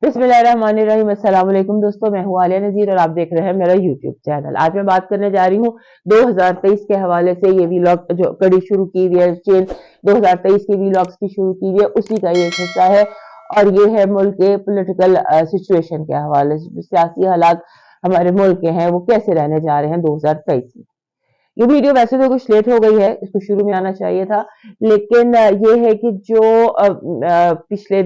बिस्मिल्लाहिर्रहमानिर्रहीम। अस्सलाम वालेकुम दोस्तों, मैं हूं आलिया नजीर और आप देख रहे हैं मेरा यूट्यूब चैनल। आज मैं बात करने जा रही हूं 2023 के हवाले से। ये वीलॉग जो कड़ी शुरू की हुई है, चेंज 2023 के वीलॉग्स की शुरू की हुई है, उसी का ये एक हिस्सा है। और ये है मुल्क के पॉलिटिकल सिचुएशन के हवाले से, जो सियासी हालात हमारे मुल्क के हैं वो कैसे रहने जा रहे हैं 2023 में। ये वीडियो वैसे तो कुछ लेट हो गई है, इसको शुरू में आना चाहिए था, लेकिन ये है कि जो पिछले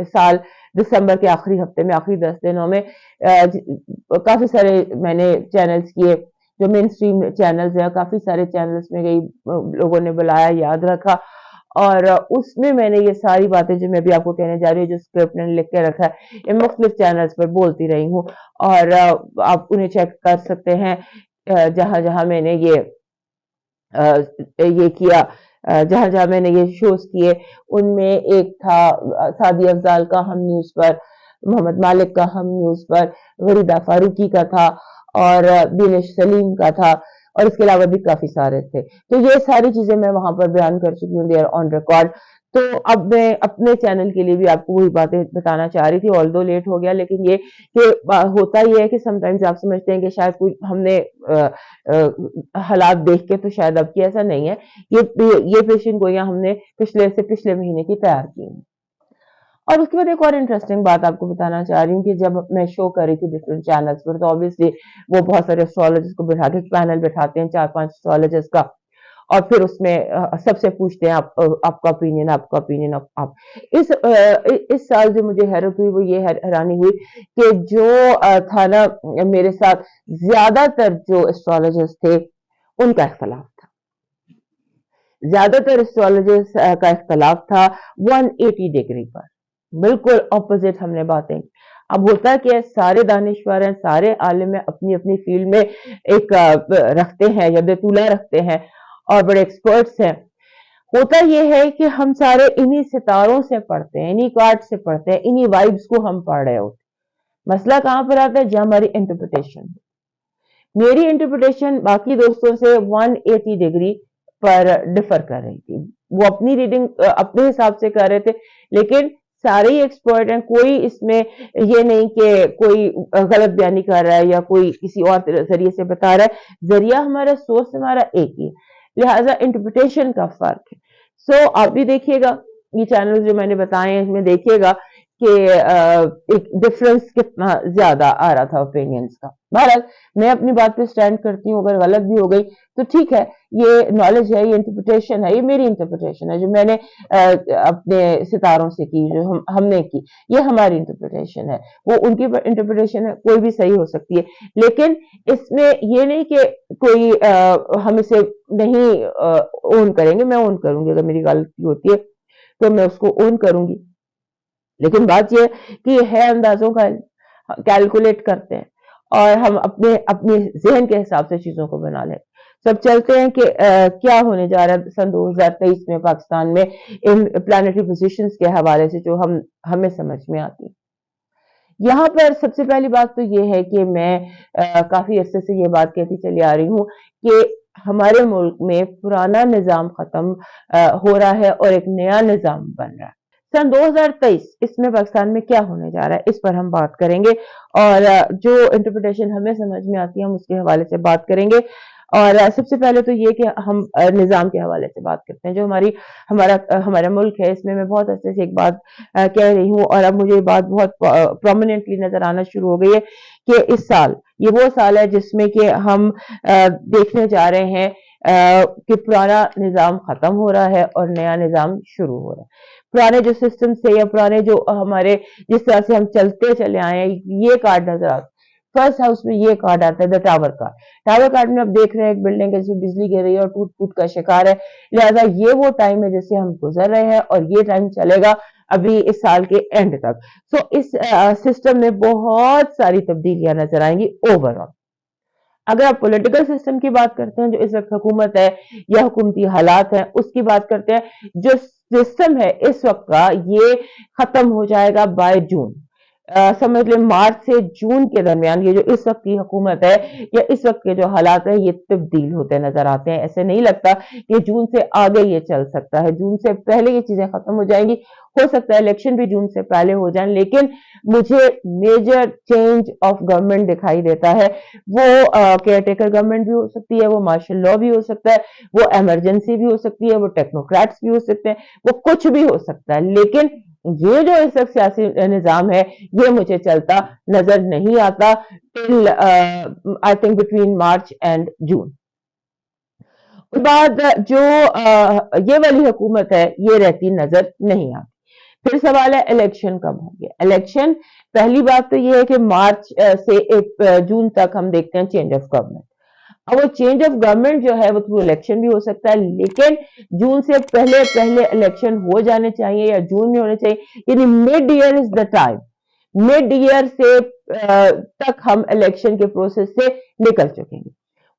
साल दिसंबर के आखिरी हफ्ते में, आखिरी 10 दिनों में काफी सारे मैंने चैनल्स किए, जो मेन स्ट्रीम चैनल्स हैं, काफी सारे चैनल्स में गई, लोगों ने बुलाया, याद रखा, और उसमें मैंने ये सारी बातें जो मैं भी आपको कहने जा रही हूँ, जो स्क्रिप्ट मैंने लिख के रखा है, ये मुख्तलिफ चैनल्स पर बोलती रही हूँ। और आप उन्हें चेक कर सकते हैं जहां जहां मैंने ये किया, जहां जहां मैंने ये शोज किए। उनमें एक था सादी अफजाल का हम न्यूज पर, मोहम्मद मालिक का हम न्यूज पर, वरीदा फारूकी का था, और दिनेश सलीम का था, और इसके अलावा भी काफी सारे थे। तो ये सारी चीजें मैं वहां पर बयान कर चुकी हूँ, दे आर ऑन रिकॉर्ड। तो अब मैं अपने चैनल के लिए भी आपको वही बातें बताना चाह रही थी, ऑल्दो लेट हो गया, लेकिन ये कि होता ही है कि समटाइम्स आप समझते हैं कि शायद कोई हमने हालात देख के तो शायद अब की, ऐसा नहीं है। ये पेशेंट गोइयां हमने पिछले से पिछले महीने की तैयार की। और उसके बाद एक और इंटरेस्टिंग बात आपको बताना चाह रही हूँ कि जब मैं शो कर रही थी डिफरेंट चैनल्स पर, तो ऑब्वियसली वो बहुत सारे एस्ट्रोलॉजिस्ट को बिठा के पैनल बैठाते हैं, 4-5 एस्ट्रोलॉजिस्ट का, और फिर उसमें सबसे पूछते हैं आपका ओपिनियन, आपका ओपिनियन। आप इस साल जो मुझे हैरत हुई वो ये हैरानी हुई कि जो था ना, मेरे साथ ज्यादातर जो एस्ट्रोलॉजिस्ट थे उनका इख्तलाफ था। ज्यादातर एस्ट्रोलॉजिस्ट का इख्तलाफ था 180 डिग्री पर, बिल्कुल ऑपोजिट हमने बातें की। अब होता है कि सारे दानिश्वर हैं, सारे आलिम हैं, अपनी अपनी फील्ड में एक रखते हैं, यदतुल्ला रखते हैं, और बड़े एक्सपर्ट्स हैं। होता यह है कि हम सारे इन्हीं सितारों से पढ़ते हैं, इन्हीं कार्ड से पढ़ते हैं, इन्हीं वाइब्स को हम पढ़ रहे होते हैं। मसला कहां पर आता है? जहां हमारी इंटरप्रिटेशन, मेरी इंटरप्रिटेशन बाकी दोस्तों से 180 डिग्री पर डिफर कर रही थी। वो अपनी रीडिंग अपने हिसाब से कर रहे थे, लेकिन सारे ही एक्सपर्ट हैं, कोई इसमें ये नहीं कि कोई गलत बयानी कर रहा है या कोई किसी और जरिए से बता रहा है। जरिया हमारा, सोर्स हमारा एक ही है, लिहाजा इंटरप्रिटेशन का फर्क है। सो आप भी देखिएगा, ये चैनल जो मैंने बताए हैं इसमें देखिएगा कि एक डिफरेंस कितना ज्यादा आ रहा था ओपिनियंस का। बहरहाल मैं अपनी बात पे स्टैंड करती हूँ, अगर गलत भी हो गई तो ठीक है, ये नॉलेज है, ये इंटरप्रिटेशन है, ये मेरी इंटरप्रिटेशन है जो मैंने अपने सितारों से की, जो हमने की, ये हमारी इंटरप्रिटेशन है। वो उनकी इंटरप्रिटेशन है, कोई भी सही हो सकती है, लेकिन इसमें ये नहीं कि कोई हम इसे नहीं ओन करेंगे। मैं ओन करूंगी, अगर मेरी गलती होती है तो मैं उसको ओन करूंगी, लेकिन बात यह कि ये है अंदाजों का, कैलकुलेट करते हैं और हम अपने अपने जहन के हिसाब से चीजों को बना लें। सब चलते हैं कि क्या होने जा रहा है सन 2023 में पाकिस्तान में इन प्लानिटरी पोजीशंस के हवाले से, जो हमें समझ में आती है। यहाँ पर सबसे पहली बात तो ये है कि मैं काफी अरसे से ये बात कहती चली आ रही हूँ कि हमारे मुल्क में पुराना निजाम खत्म हो रहा है और एक नया निजाम बन रहा है। सन 2023 इसमें पाकिस्तान में क्या होने जा रहा है, इस पर हम बात करेंगे, और जो इंटरप्रिटेशन हमें समझ में आती है हम उसके हवाले से बात करेंगे। और सबसे पहले तो ये कि हम निजाम के हवाले से बात करते हैं, जो हमारा मुल्क है। इसमें मैं बहुत अच्छे से एक बात कह रही हूँ, और अब मुझे ये बात बहुत प्रोमिनेंटली नजर आना शुरू हो गई है कि इस साल ये वो साल है जिसमें कि हम देखने जा रहे हैं कि पुराना निजाम खत्म हो रहा है और नया निजाम शुरू हो रहा है। पुराने जो सिस्टम से या पुराने जो हमारे जिस तरह से हम चलते चले आए हैं, ये कार्ड नजर आता है। फर्स्ट हाउस में ये कार्ड आता है, the tower card. Tower card में आप देख रहे हैं एक बिल्डिंग है जिसमें बिजली गिर रही है और टूट फूट का शिकार है। लिहाजा ये वो टाइम है जिससे हम गुजर रहे हैं, और ये टाइम चलेगा अभी इस साल के एंड तक। सो इस सिस्टम में बहुत सारी तब्दीलियां नजर आएंगी ओवरऑल। अगर आप पॉलिटिकल सिस्टम की बात करते हैं, जो इस वक्त हुकूमत है या हुकूमती हालात हैं, उसकी बात करते हैं, जो सिस्टम है इस वक्त का, ये खत्म हो जाएगा बाय जून। समझ लें मार्च से जून के दरमियान ये जो इस वक्त की हुकूमत है या इस वक्त के जो हालात है ये तब्दील होते नजर आते हैं। ऐसे नहीं लगता कि जून से आगे ये चल सकता है, जून से पहले ये चीजें खत्म हो जाएंगी। हो सकता है इलेक्शन भी जून से पहले हो जाए, लेकिन मुझे मेजर चेंज ऑफ गवर्नमेंट दिखाई देता है। वो केयर टेकर गवर्नमेंट भी हो सकती है, वो मार्शल लॉ भी हो सकता है, वो इमरजेंसी भी हो सकती है, वो टेक्नोक्रेट्स भी हो सकते हैं, वो कुछ भी हो सकता है। लेकिन ये जो इस वक्त सियासी निजाम है ये मुझे चलता नजर नहीं आता till I think between March and June. उसके बाद जो ये वाली हुकूमत है ये रहती नजर नहीं आती। फिर सवाल है इलेक्शन कब होंगे। इलेक्शन, पहली बात तो ये है कि मार्च से जून तक हम देखते हैं चेंज ऑफ गवर्नमेंट। अब वो चेंज ऑफ गवर्नमेंट जो है वो थ्रू इलेक्शन भी हो सकता है, लेकिन जून से पहले पहले इलेक्शन हो जाने चाहिए या जून में होने चाहिए, यानी mid year is the time. Mid year से तक हम इलेक्शन के प्रोसेस से निकल चुकेंगे।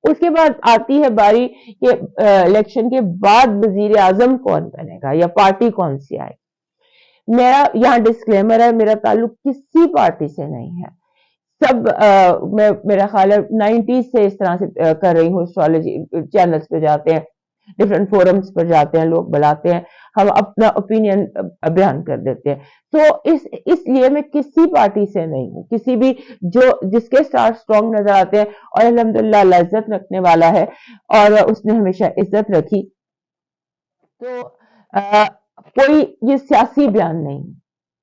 उसके बाद आती है बारी कि इलेक्शन के बाद वजीर आजम कौन बनेगा या पार्टी कौन सी आएगी। मेरा यहाँ डिस्क्लेमर है, मेरा ताल्लुक किसी पार्टी से नहीं है। सब मैं मेरा ख्याल है 90s से इस तरह से कर रही हूँ। एस्ट्रोलॉजी चैनल्स पे जाते हैं, डिफरेंट फोरम्स पर जाते हैं, लोग बुलाते हैं, हम अपना ओपिनियन बयान कर देते हैं। तो इसलिए मैं किसी पार्टी से नहीं हूँ, किसी भी जो जिसके स्टार स्ट्रॉन्ग नजर आते हैं और अल्हम्दुलिल्लाह अल्लाह इज्जत रखने वाला है और उसने हमेशा इज्जत रखी। तो कोई ये सियासी बयान नहीं,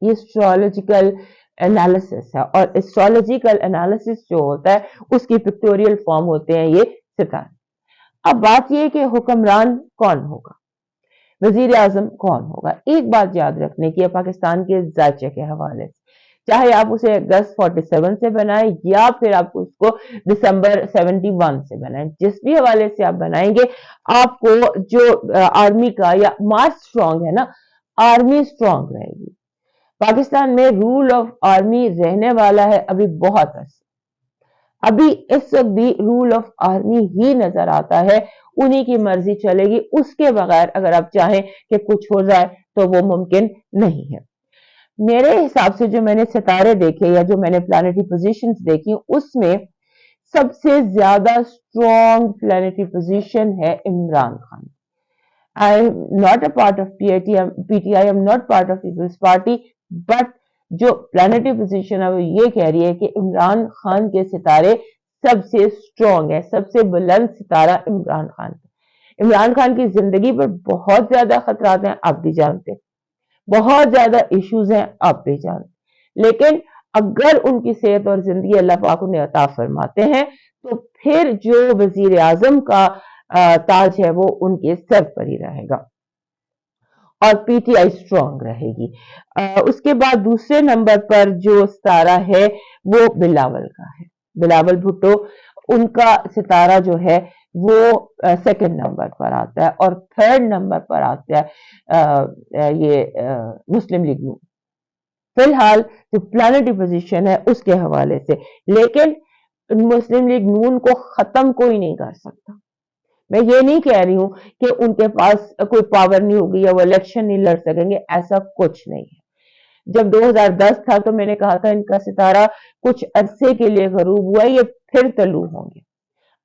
ये एस्ट्रोलॉजिकल एनालिसिस है और एस्ट्रोलॉजिकल एनालिसिस जो होता है उसकी पिक्टोरियल फॉर्म होते हैं ये सितारे। अब बात यह कि हुक्मरान कौन होगा, वजीर आजम कौन होगा। एक बात याद रखने की है पाकिस्तान के ज़ायचे के हवाले से, चाहे आप उसे अगस्त 47 से बनाएं या फिर आप उसको दिसंबर 71 से बनाएं, जिस भी हवाले से आप बनाएंगे आपको जो आर्मी का या मास स्ट्रांग है ना, आर्मी स्ट्रांग रहेगी। पाकिस्तान में रूल ऑफ आर्मी रहने वाला है अभी बहुत अर्सा। अभी इस वक्त भी रूल ऑफ आर्मी ही नजर आता है, उन्हीं की मर्जी चलेगी, उसके बगैर अगर आप चाहें कि कुछ हो जाए तो वो मुमकिन नहीं है। मेरे हिसाब से जो मैंने सितारे देखे या जो मैंने प्लैनेटरी पोजीशंस देखी उसमें सबसे ज्यादा स्ट्रॉन्ग प्लैनेटरी पोजीशन है Imran Khan. I am not a part of PTI, I am not part of People's Party, but जो प्लैनेटरी पोजीशन है वो ये कह रही है कि इमरान खान के सितारे सबसे स्ट्रॉन्ग है, सबसे बुलंद सितारा इमरान खान। इमरान खान की जिंदगी पर बहुत ज्यादा खतरात हैं, आप भी जानते हैं, बहुत ज्यादा इश्यूज हैं, आप भी जानते। लेकिन अगर उनकी सेहत और जिंदगी अल्लाह पाक उन्हें अता फरमाते हैं तो फिर जो वजीर आजम का ताज है वो उनके सर पर ही रहेगा और पीटीआई स्ट्रांग रहेगी। उसके बाद दूसरे नंबर पर जो सितारा है वो बिलावल का है, बिलावल भुट्टो, उनका सितारा जो है वो सेकंड नंबर पर आता है और थर्ड नंबर पर आता है ये मुस्लिम लीग नून। फिलहाल जो प्लैनेटरी पोजीशन है उसके हवाले से, लेकिन मुस्लिम लीग नून को खत्म कोई नहीं कर सकता। मैं ये नहीं कह रही हूं कि उनके पास कोई पावर नहीं होगी या वो इलेक्शन नहीं लड़ सकेंगे, ऐसा कुछ नहीं है। जब 2010 था तो मैंने कहा था इनका सितारा कुछ अरसे के लिए गरूब हुआ, ये फिर तलू होंगे।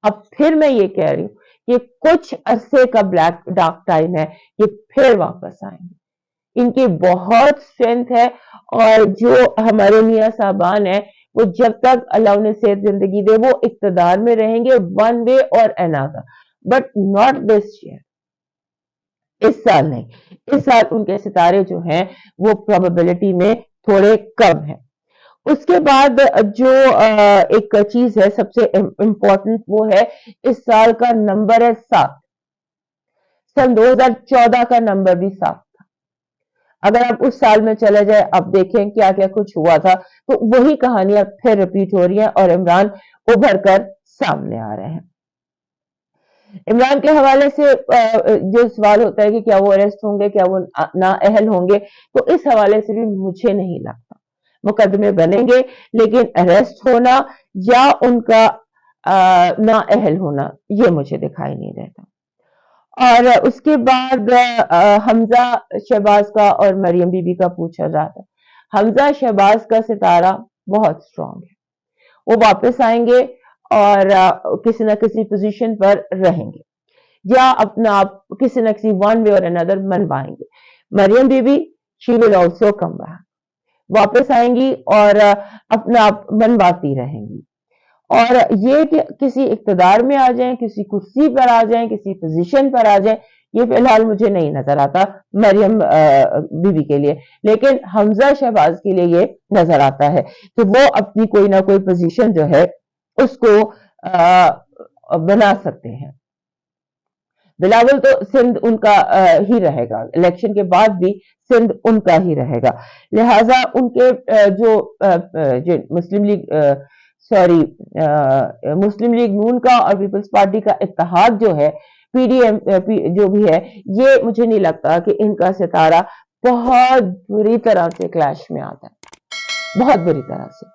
अब फिर मैं ये कह रही हूँ कि कुछ अरसे का ब्लैक डार्क टाइम है, ये फिर वापस आएंगे। इनकी बहुत स्ट्रेंथ है और जो हमारे मियाँ साहबान है वो जब तक अल्लाह उन्हें सेहत जिंदगी दे वो इक्तदार में रहेंगे, वन वे और another, but not this year, इस साल नहीं। इस साल उनके सितारे जो हैं वो प्रोबेबिलिटी में थोड़े कम है। उसके बाद जो एक चीज है सबसे इंपॉर्टेंट वो है इस साल का नंबर है 7। सन 2014 का नंबर भी 7 था। अगर आप उस साल में चले जाए, आप देखें क्या क्या कुछ हुआ था, तो वही कहानियां फिर रिपीट हो रही हैं और इमरान उभर कर सामने आ रहे हैं। इमरान के हवाले से जो सवाल होता है कि क्या वो अरेस्ट होंगे, क्या वो नाअहल होंगे, तो इस हवाले से भी मुझे नहीं लगता मुकदमे बनेंगे, लेकिन अरेस्ट होना या उनका नाअहल होना ये मुझे दिखाई नहीं देता। और उसके बाद हमजा शहबाज का और मरियम बीबी का पूछा जाता है। حمزہ شہباز کا ستارہ بہت اسٹرانگ ہے, وہ واپس آئیں گے اور کسی نہ کسی پوزیشن پر رہیں گے یا اپنا آپ کسی نہ کسی ون وے اور اندر منوائیں گے. مریم بی بی she will also come back, واپس آئیں گی اور اپنا آپ منواتی رہیں گی. اور یہ کہ کسی اقتدار میں آ جائیں, کسی کرسی پر آ جائیں, کسی پوزیشن پر آ جائیں, یہ فی الحال مجھے نہیں نظر آتا مریم بی بی کے لیے, لیکن حمزہ شہباز کے لیے یہ نظر آتا ہے کہ وہ اپنی کوئی نہ کوئی پوزیشن جو ہے اس کو بنا سکتے ہیں. بلاول تو سندھ ان کا ہی رہے گا, الیکشن کے بعد بھی سندھ ان کا ہی رہے گا, لہذا ان کے جو مسلم لیگ مسلم لیگ نون کا اور پیپلز پارٹی کا اتحاد جو ہے, پی ڈی ایم جو بھی ہے, یہ مجھے نہیں لگتا کہ ان کا ستارہ بہت بری طرح سے کلیش میں آتا ہے, بہت بری طرح سے.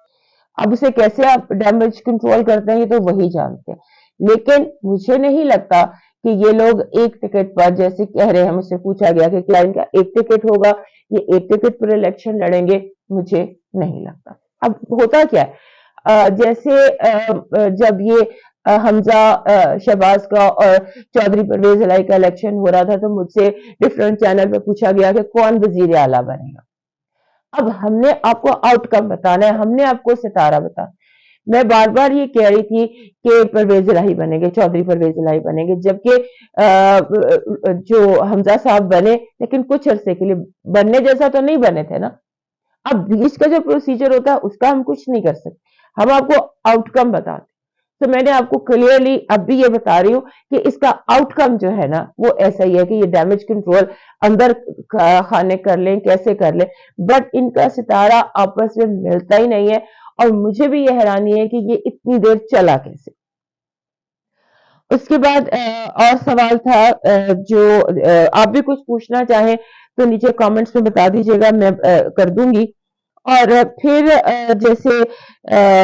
اب اسے کیسے آپ ڈیمیج کنٹرول کرتے ہیں یہ تو وہی جانتے ہیں, لیکن مجھے نہیں لگتا کہ یہ لوگ ایک ٹکٹ پر, جیسے کہہ رہے ہیں, مجھ سے پوچھا گیا کہ کیا ان کا ایک ٹکٹ ہوگا, یہ ایک ٹکٹ پر الیکشن لڑیں گے, مجھے نہیں لگتا. اب ہوتا کیا ہے, جیسے جب یہ حمزہ شہباز کا اور چودھری پرویز الہی کا الیکشن ہو رہا تھا تو مجھ سے ڈفرینٹ چینل پہ پوچھا گیا کہ کون وزیر اعلیٰ بنے گا. اب ہم نے آپ کو آؤٹ کم بتانا ہے, ہم نے آپ کو ستارہ بتانا. میں بار بار یہ کہہ رہی تھی کہ پرویز الہی بنے گے, چودھری پرویز الہی بنے گے, جبکہ جو حمزہ صاحب بنے لیکن کچھ عرصے کے لیے, بننے جیسا تو نہیں بنے تھے نا. اب بیچ کا جو پروسیجر ہوتا ہے اس کا ہم کچھ نہیں کر سکتے, ہم آپ کو آؤٹ کم بتاتے. تو میں نے آپ کو کلیئرلی اب بھی یہ بتا رہی ہوں کہ اس کا آؤٹ کم جو ہے نا وہ ایسا ہی ہے کہ یہ ڈیمیج کنٹرول اندر خانے کر لیں, کیسے کر لیں, بٹ ان کا ستارہ آپس میں ملتا ہی نہیں ہے. اور مجھے بھی یہ حیرانی ہے کہ یہ اتنی دیر چلا کیسے. اس کے بعد اور سوال تھا, جو آپ بھی کچھ پوچھنا چاہیں تو نیچے کامنٹس میں بتا دیجیے گا, میں کر دوں گی. اور پھر جیسے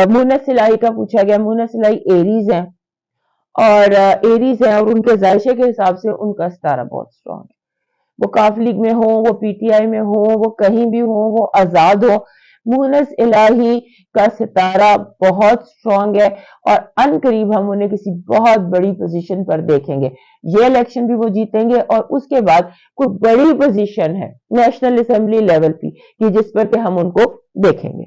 مونس الہی کا پوچھا گیا, مونس الہی ایریز ہیں اور ایریز ہیں اور ان کے ذائشے کے حساب سے ان کا ستارہ بہت اسٹرانگ ہے. وہ کاف لیگ میں ہوں, وہ پی ٹی آئی میں ہوں, وہ کہیں بھی ہوں, وہ آزاد ہو, مونس الہی کا ستارہ بہت اسٹرانگ ہے اور ان قریب ہم انہیں کسی بہت بڑی پوزیشن پر دیکھیں گے. یہ الیکشن بھی وہ جیتیں گے اور اس کے بعد کوئی بڑی پوزیشن ہے نیشنل اسمبلی لیول کی کہ جس پر کہ ہم ان کو دیکھیں گے.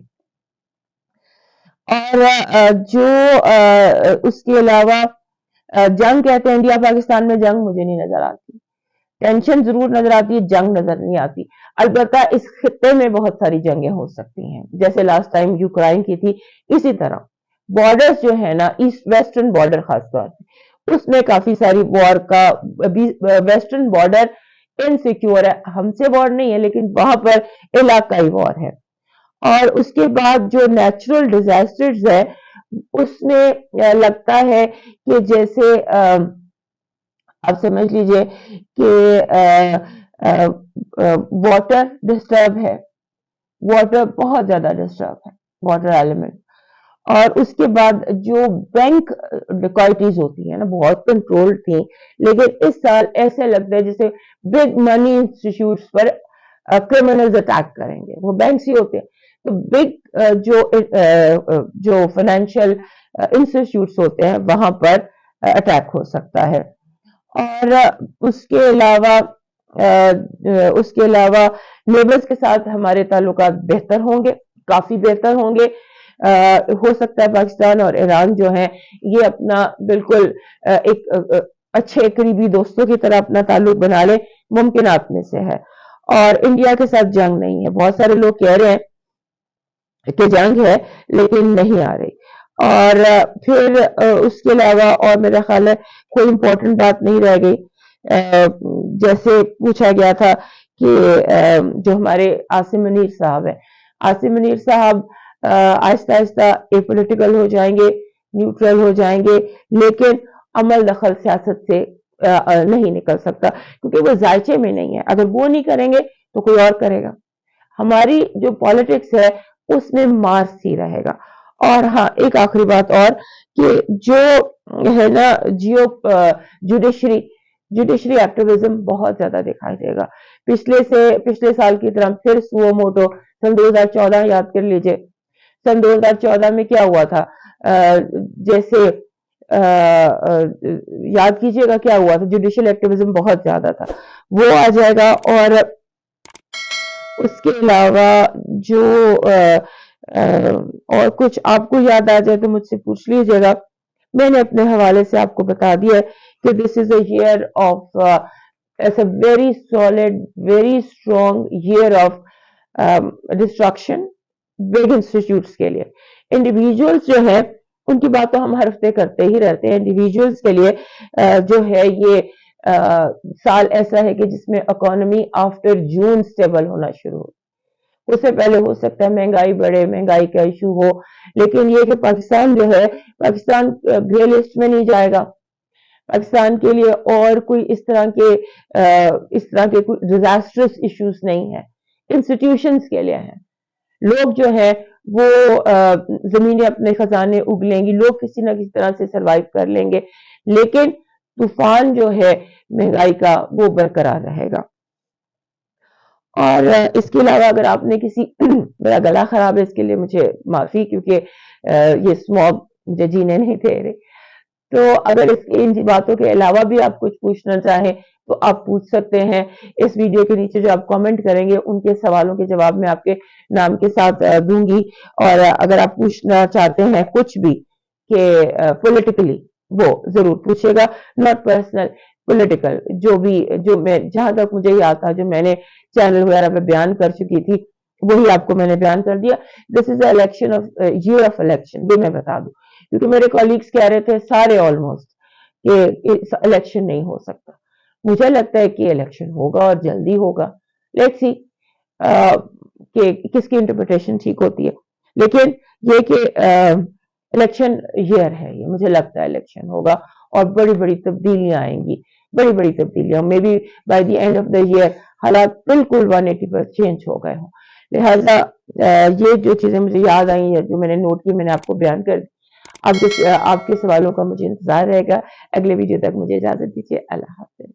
اور جو اس کے علاوہ جنگ کہتے ہیں, انڈیا پاکستان میں جنگ مجھے نہیں نظر آتی, ٹینشن ضرور نظر آتی ہے, جنگ نظر نہیں آتی. البتہ اس خطے میں بہت ساری جنگیں ہو سکتی ہیں, جیسے لاسٹ ٹائم یوکرائن کی تھی, اسی طرح بارڈرز جو ہے نا, ایسٹ ویسٹرن بارڈر خاص طور پہ, اس میں کافی ساری وار کا, ویسٹرن بارڈر انسیکیور ہے, ہم سے وار نہیں ہے لیکن وہاں پر علاقائی وار ہے. اور اس کے بعد جو نیچرل ڈیزاسٹرز ہے اس میں لگتا ہے کہ جیسے آپ سمجھ لیجئے کہ واٹر ڈسٹرب ہے, واٹر بہت زیادہ ڈسٹرب ہے, واٹر ایلیمنٹ. اور اس کے بعد جو بینک ڈکیٹیز ہوتی ہیں نا بہت کنٹرول تھی, لیکن اس سال ایسے لگتا ہے جیسے بگ منی انسٹیٹیوٹس پر کرمنلز اٹیک کریں گے. وہ بینکس ہی ہوتے ہیں تو بگ جو فائنینشیل انسٹیٹیوٹس ہوتے ہیں وہاں پر اٹیک ہو سکتا ہے. اور اس کے علاوہ نیبرز کے ساتھ ہمارے تعلقات بہتر ہوں گے, کافی بہتر ہوں گے. ہو سکتا ہے پاکستان اور ایران جو ہیں یہ اپنا بالکل ایک اچھے قریبی دوستوں کی طرح اپنا تعلق بنا لے, ممکنات میں سے ہے. اور انڈیا کے ساتھ جنگ نہیں ہے, بہت سارے لوگ کہہ رہے ہیں کہ جنگ ہے لیکن نہیں آ رہی. اور پھر اس کے علاوہ اور میرا خیال ہے کوئی امپورٹنٹ بات نہیں رہ گئی. جیسے پوچھا گیا تھا کہ جو ہمارے عاصم منیر صاحب ہیں, عاصم منیر صاحب آہستہ آہستہ اے پولیٹیکل ہو جائیں گے, نیوٹرل ہو جائیں گے, لیکن عمل دخل سیاست سے نہیں نکل سکتا کیونکہ وہ ذائچے میں نہیں ہے. اگر وہ نہیں کریں گے تو کوئی اور کرے گا. ہماری جو پالیٹکس ہے اس میں مارس ہی رہے گا. اور ہاں ایک آخری بات اور کہ جو ہے نا جوڈیشری जुडिशरी एक्टिविज्म बहुत ज्यादा दिखाई देगा। पिछले साल की तरह फिर सुओ मोटो सन 2014 याद कर लीजिए। सन 2014 में क्या हुआ था, जैसे याद कीजिएगा क्या हुआ था, जुडिशियल एक्टिविज्म बहुत ज्यादा था, वो आ जाएगा। और उसके अलावा जो और कुछ आपको याद आ जाए तो मुझसे पूछ लीजिएगा। मैंने अपने हवाले से आपको बता दिया है कि this is a year of as a very solid, very strong year of destruction big institutes के लिए। इंडिविजुअल्स जो है उनकी बात तो हम हर हफ्ते करते ही रहते हैं। इंडिविजुअल्स के लिए जो है ये साल ऐसा है कि जिसमें इकोनॉमी आफ्टर जून स्टेबल होना शुरू हो। उससे पहले हो सकता है महंगाई बढ़े, महंगाई का इशू हो, लेकिन ये कि पाकिस्तान जो है, पाकिस्तान ग्रे लिस्ट में नहीं जाएगा। पाकिस्तान के लिए और कोई इस तरह के कोई डिजास्टर्स इश्यूज नहीं है, इंस्टीट्यूशंस के लिए हैं। लोग जो है वो जमीनें अपने खजाने उगलेंगी, लोग किसी ना किसी तरह से सरवाइव कर लेंगे, लेकिन तूफान जो है महंगाई का वो बरकरार रहेगा। और इसके अलावा अगर आपने किसी मेरा गला खराब है, इसके लिए मुझे माफी, क्योंकि ये स्मॉग मुझे जीने नहीं दे रहे। तो अगर इन बातों के अलावा भी आप कुछ पूछना चाहें तो आप पूछ सकते हैं। इस वीडियो के नीचे जो आप कमेंट करेंगे उनके सवालों के जवाब मैं आपके नाम के साथ दूंगी। और अगर आप पूछना चाहते हैं कुछ भी कि पॉलिटिकली, वो जरूर पूछेगा, नॉट पर्सनल, पॉलिटिकल, जो मैं जहां तक मुझे याद था, जो मैंने चैनल वगैरह पे बयान कर चुकी थी, वही आपको मैंने बयान कर दिया। This is election of year of election, ये मैं बता दूं, क्योंकि मेरे कॉलीग्स कह रहे थे सारे ऑलमोस्ट कि इलेक्शन नहीं हो सकता। मुझे लगता है कि इलेक्शन होगा और जल्दी होगा। लेट्स सी कि किसकी इंटरप्रिटेशन ठीक होती है, लेकिन ये कि इलेक्शन ईयर है, ये मुझे लगता है इलेक्शन होगा और बड़ी बड़ी तब्दीलियां आएंगी, बड़ी बड़ी तब्दीलियां। May be by the end of the year हालात बिल्कुल 180% चेंज हो गए हों। लिहाजा ये जो चीजें मुझे याद आई है, जो मैंने नोट की, मैंने आपको बयान कर दी। आपके सवालों का मुझे इंतजार रहेगा। अगले वीडियो तक मुझे इजाजत दीजिए। अल्लाह हाफ़िज़।